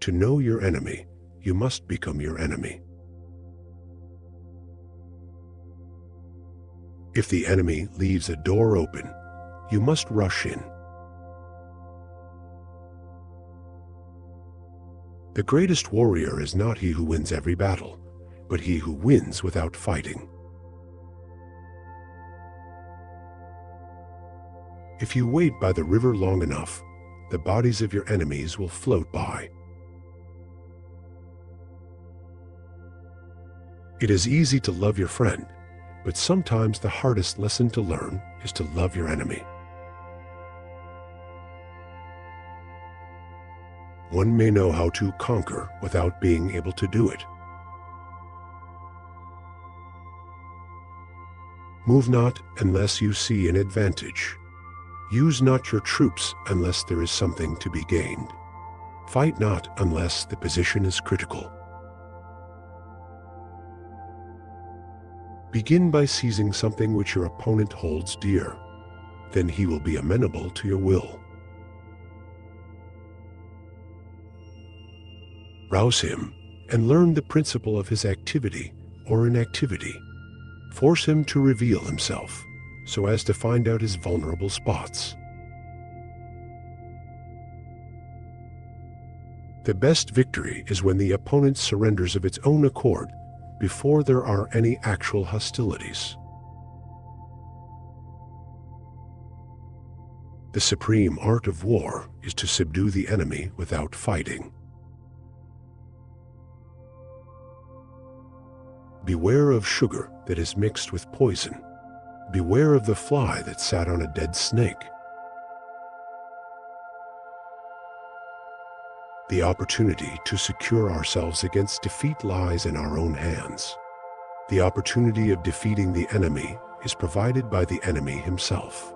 To know your enemy, you must become your enemy. If the enemy leaves a door open, you must rush in. The greatest warrior is not he who wins every battle, but he who wins without fighting. If you wait by the river long enough, the bodies of your enemies will float by. It is easy to love your friend, but sometimes the hardest lesson to learn is to love your enemy. One may know how to conquer without being able to do it. Move not unless you see an advantage. Use not your troops unless there is something to be gained. Fight not unless the position is critical. Begin by seizing something which your opponent holds dear. Then he will be amenable to your will. Rouse him and learn the principle of his activity or inactivity. Force him to reveal himself so as to find out his vulnerable spots. The best victory is when the opponent surrenders of its own accord before there are any actual hostilities. The supreme art of war is to subdue the enemy without fighting. Beware of sugar that is mixed with poison. Beware of the fly that sat on a dead snake. The opportunity to secure ourselves against defeat lies in our own hands. The opportunity of defeating the enemy is provided by the enemy himself.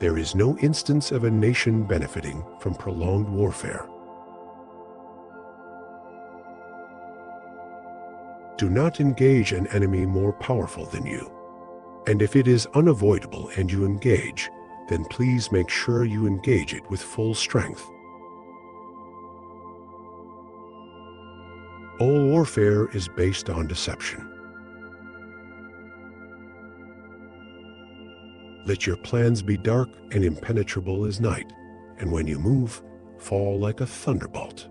There is no instance of a nation benefiting from prolonged warfare. Do not engage an enemy more powerful than you. And if it is unavoidable and you engage, then please make sure you engage it with full strength. All warfare is based on deception. Let your plans be dark and impenetrable as night, and when you move, fall like a thunderbolt.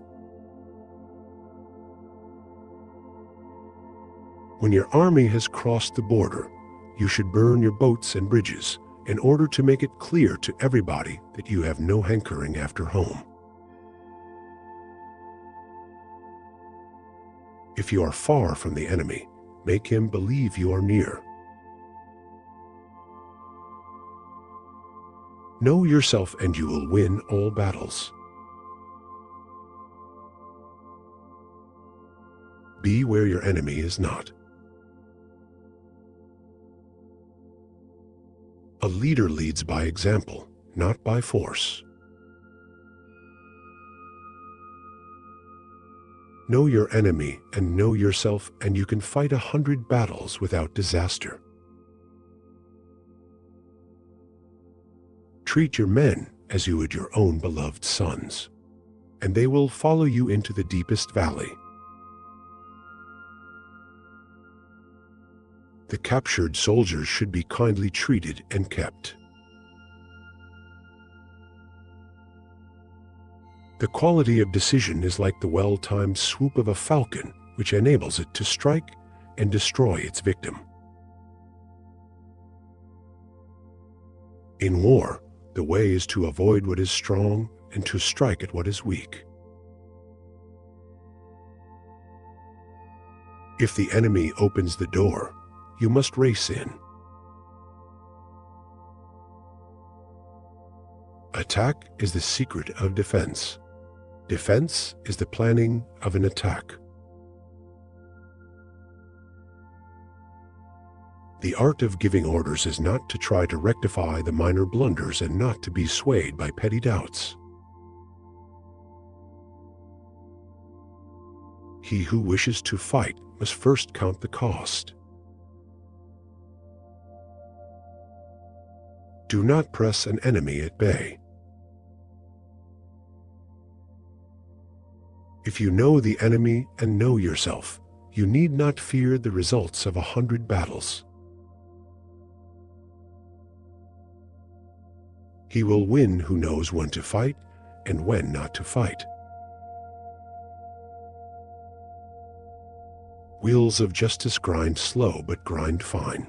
When your army has crossed the border, you should burn your boats and bridges in order to make it clear to everybody that you have no hankering after home. If you are far from the enemy, make him believe you are near. Know yourself and you will win all battles. Be where your enemy is not. A leader leads by example, not by force. Know your enemy and know yourself, and you can fight 100 battles without disaster. Treat your men as you would your own beloved sons, and they will follow you into the deepest valley. The captured soldiers should be kindly treated and kept. The quality of decision is like the well-timed swoop of a falcon, which enables it to strike and destroy its victim. In war, the way is to avoid what is strong and to strike at what is weak. If the enemy opens the door, you must race in. Attack is the secret of defense. Defense is the planning of an attack. The art of giving orders is not to try to rectify the minor blunders and not to be swayed by petty doubts. He who wishes to fight must first count the cost. Do not press an enemy at bay. If you know the enemy and know yourself, you need not fear the results of 100 battles. He will win who knows when to fight and when not to fight. Wheels of justice grind slow but grind fine.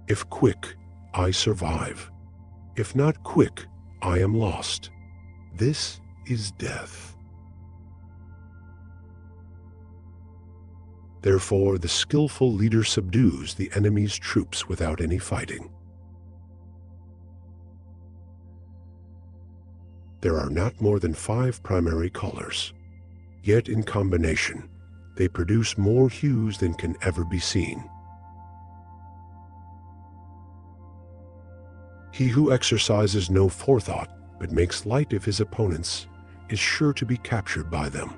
If quick, I survive. If not quick, I am lost. This is death. Therefore, the skillful leader subdues the enemy's troops without any fighting. There are not more than 5 primary colors, yet in combination, they produce more hues than can ever be seen. He who exercises no forethought but makes light of his opponents is sure to be captured by them.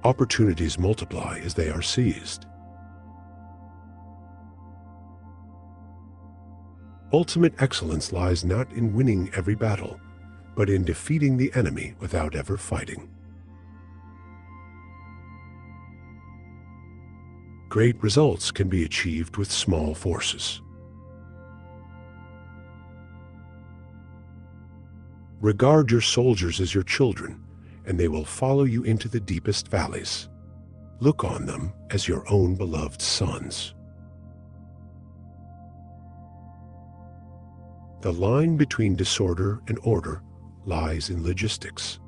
Opportunities multiply as they are seized. Ultimate excellence lies not in winning every battle, but in defeating the enemy without ever fighting. Great results can be achieved with small forces. Regard your soldiers as your children, and they will follow you into the deepest valleys. Look on them as your own beloved sons. The line between disorder and order lies in logistics.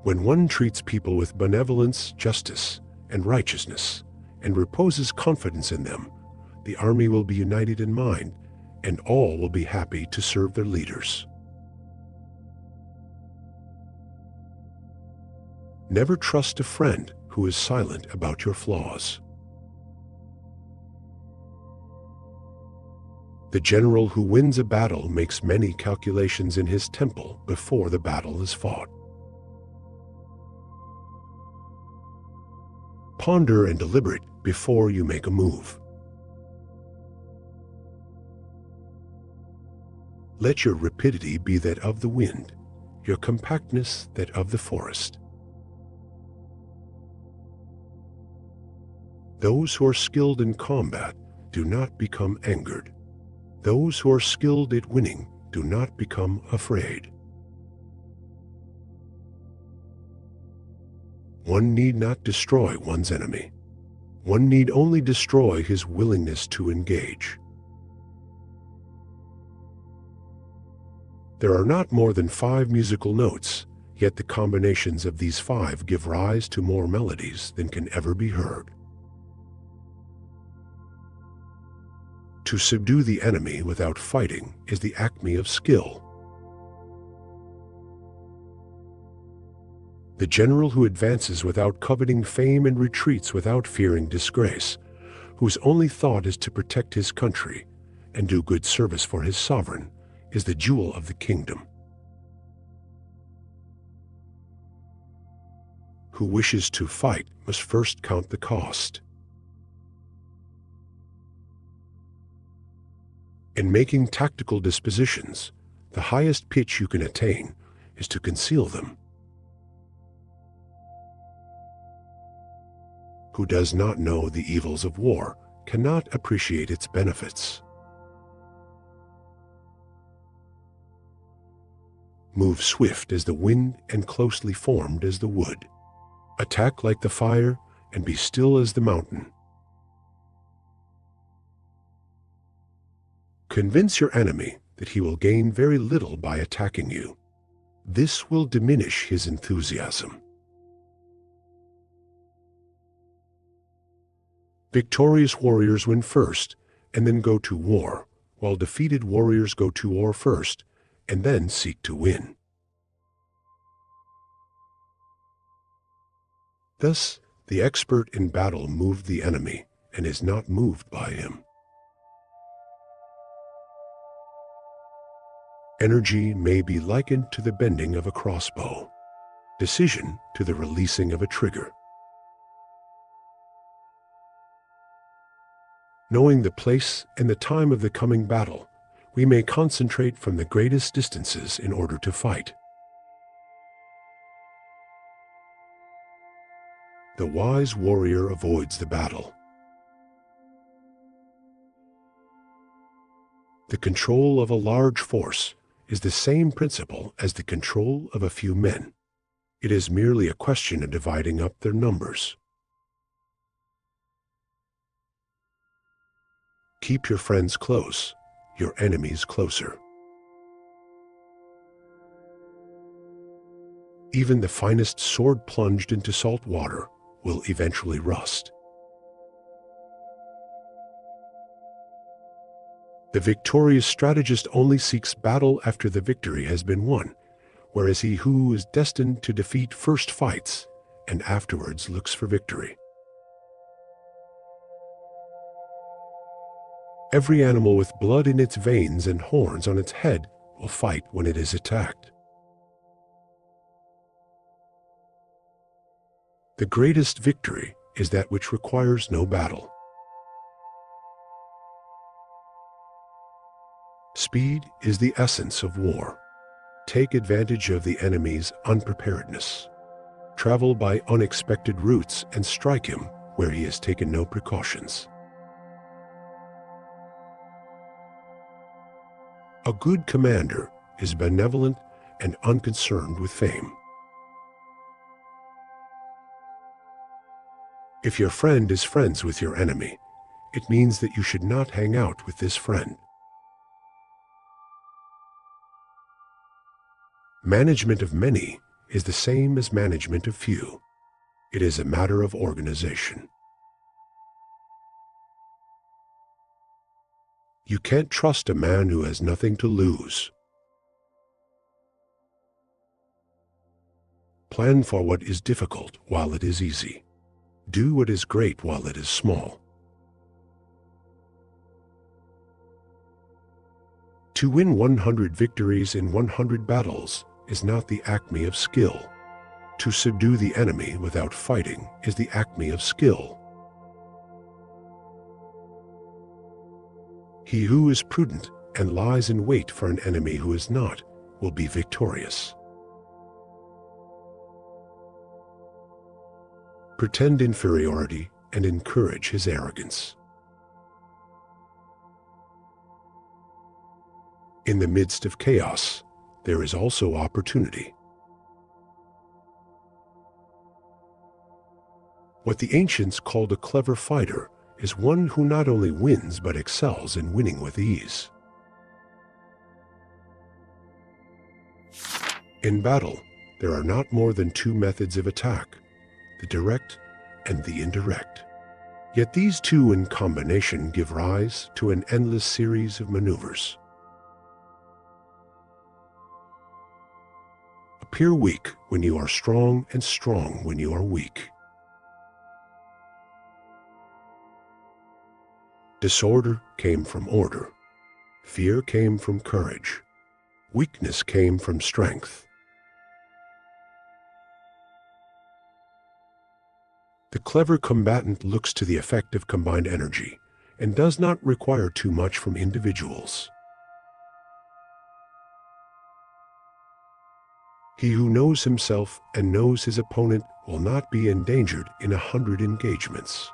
When one treats people with benevolence, justice, and righteousness, and reposes confidence in them, the army will be united in mind, and all will be happy to serve their leaders. Never trust a friend who is silent about your flaws. The general who wins a battle makes many calculations in his temple before the battle is fought. Ponder and deliberate before you make a move. Let your rapidity be that of the wind, your compactness that of the forest. Those who are skilled in combat do not become angered. Those who are skilled at winning do not become afraid. One need not destroy one's enemy. One need only destroy his willingness to engage. There are not more than 5 musical notes, yet the combinations of these 5 give rise to more melodies than can ever be heard. To subdue the enemy without fighting is the acme of skill. The general who advances without coveting fame and retreats without fearing disgrace, whose only thought is to protect his country and do good service for his sovereign, is the jewel of the kingdom. Who wishes to fight must first count the cost. In making tactical dispositions, the highest pitch you can attain is to conceal them. Who does not know the evils of war cannot appreciate its benefits. Move swift as the wind and closely formed as the wood. Attack like the fire and be still as the mountain. Convince your enemy that he will gain very little by attacking you. This will diminish his enthusiasm. Victorious warriors win first and then go to war, while defeated warriors go to war first and then seek to win. Thus, the expert in battle moved the enemy and is not moved by him. Energy may be likened to the bending of a crossbow, decision to the releasing of a trigger. Knowing the place and the time of the coming battle, we may concentrate from the greatest distances in order to fight. The wise warrior avoids the battle. The control of a large force is the same principle as the control of a few men. It is merely a question of dividing up their numbers. Keep your friends close, your enemies closer. Even the finest sword plunged into salt water will eventually rust. The victorious strategist only seeks battle after the victory has been won, whereas he who is destined to defeat first fights and afterwards looks for victory. Every animal with blood in its veins and horns on its head will fight when it is attacked. The greatest victory is that which requires no battle. Speed is the essence of war. Take advantage of the enemy's unpreparedness. Travel by unexpected routes and strike him where he has taken no precautions. A good commander is benevolent and unconcerned with fame. If your friend is friends with your enemy, it means that you should not hang out with this friend. Management of many is the same as management of few. It is a matter of organization. You can't trust a man who has nothing to lose. Plan for what is difficult while it is easy. Do what is great while it is small. To win 100 victories in 100 battles is not the acme of skill. To subdue the enemy without fighting is the acme of skill. He who is prudent and lies in wait for an enemy who is not will be victorious. Pretend inferiority and encourage his arrogance. In the midst of chaos, there is also opportunity. What the ancients called a clever fighter is one who not only wins but excels in winning with ease. In battle, there are not more than two methods of attack: the direct and the indirect. Yet these two in combination give rise to an endless series of maneuvers. Appear weak when you are strong and strong when you are weak. Disorder came from order. Fear came from courage. Weakness came from strength. The clever combatant looks to the effect of combined energy and does not require too much from individuals. He who knows himself and knows his opponent will not be endangered in 100 engagements.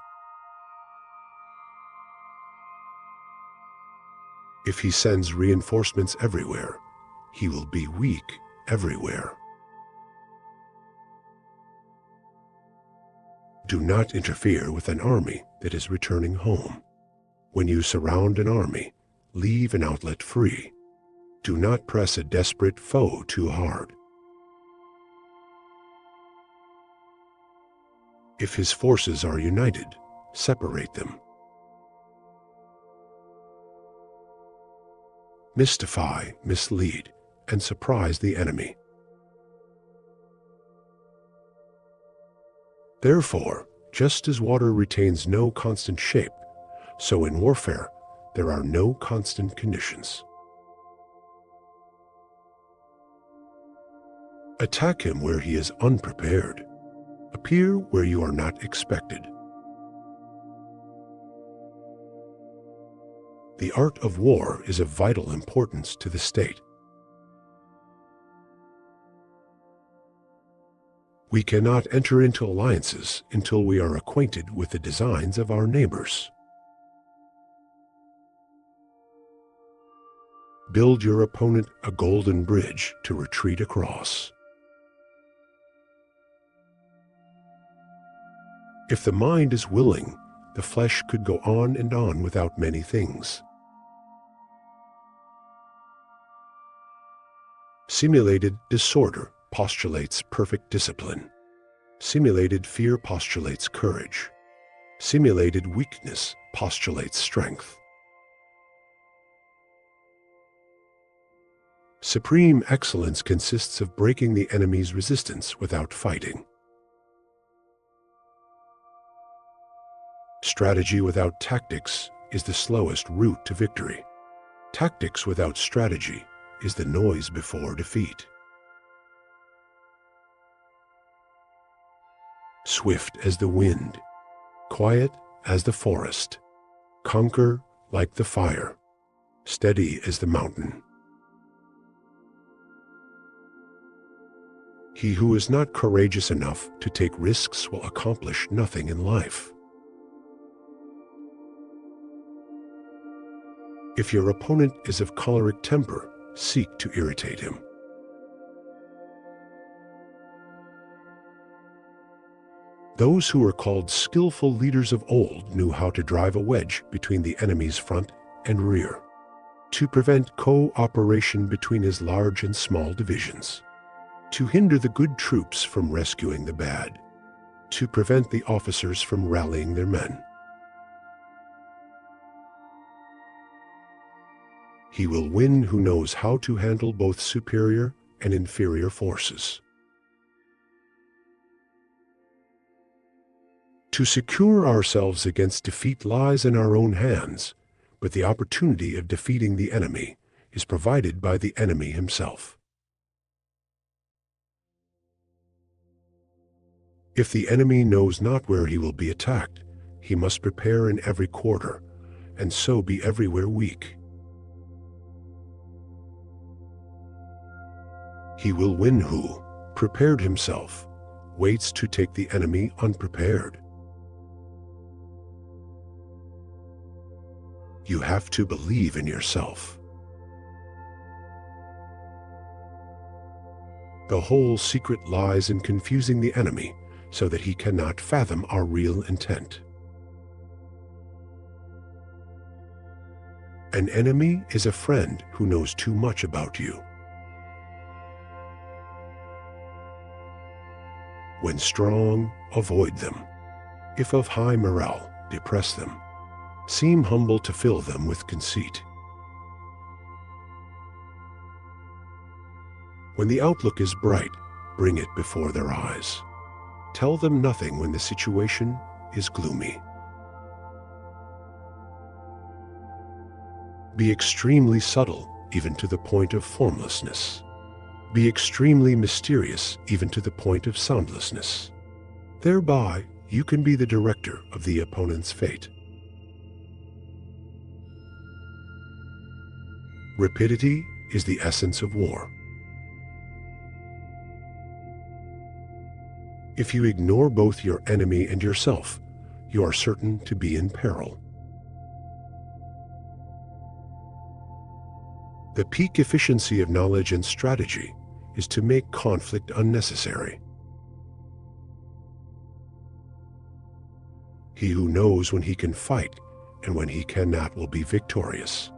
If he sends reinforcements everywhere, he will be weak everywhere. Do not interfere with an army that is returning home. When you surround an army, leave an outlet free. Do not press a desperate foe too hard. If his forces are united, separate them. Mystify, mislead, and surprise the enemy. Therefore, just as water retains no constant shape, so in warfare there are no constant conditions. Attack him where he is unprepared. Appear where you are not expected. The art of war is of vital importance to the state. We cannot enter into alliances until we are acquainted with the designs of our neighbors. Build your opponent a golden bridge to retreat across. If the mind is willing, the flesh could go on and on without many things. Simulated disorder postulates perfect discipline. Simulated fear postulates courage. Simulated weakness postulates strength. Supreme excellence consists of breaking the enemy's resistance without fighting. Strategy without tactics is the slowest route to victory. Tactics without strategy is the noise before defeat. Swift as the wind, quiet as the forest, conquer like the fire, steady as the mountain. He who is not courageous enough to take risks will accomplish nothing in life. If your opponent is of choleric temper, seek to irritate him. Those who were called skillful leaders of old knew how to drive a wedge between the enemy's front and rear, to prevent cooperation between his large and small divisions, to hinder the good troops from rescuing the bad, to prevent the officers from rallying their men. He will win who knows how to handle both superior and inferior forces. To secure ourselves against defeat lies in our own hands, but the opportunity of defeating the enemy is provided by the enemy himself. If the enemy knows not where he will be attacked, he must prepare in every quarter, and so be everywhere weak. He will win who, prepared himself, waits to take the enemy unprepared. You have to believe in yourself. The whole secret lies in confusing the enemy so that he cannot fathom our real intent. An enemy is a friend who knows too much about you. When strong, avoid them. If of high morale, depress them. Seem humble to fill them with conceit. When the outlook is bright, bring it before their eyes. Tell them nothing when the situation is gloomy. Be extremely subtle, even to the point of formlessness. Be extremely mysterious, even to the point of soundlessness. Thereby, you can be the director of the opponent's fate. Rapidity is the essence of war. If you ignore both your enemy and yourself, you are certain to be in peril. The peak efficiency of knowledge and strategy is to make conflict unnecessary. He who knows when he can fight and when he cannot will be victorious.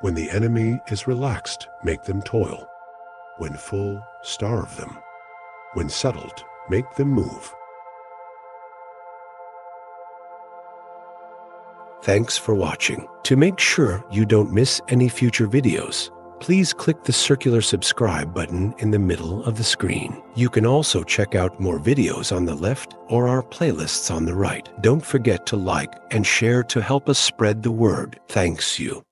When the enemy is relaxed, make them toil. When full, starve them. When settled, make them move. Thanks for watching. To make sure you don't miss any future videos, please click the circular subscribe button in the middle of the screen. You can also check out more videos on the left or our playlists on the right. Don't forget to like and share to help us spread the word. Thanks you.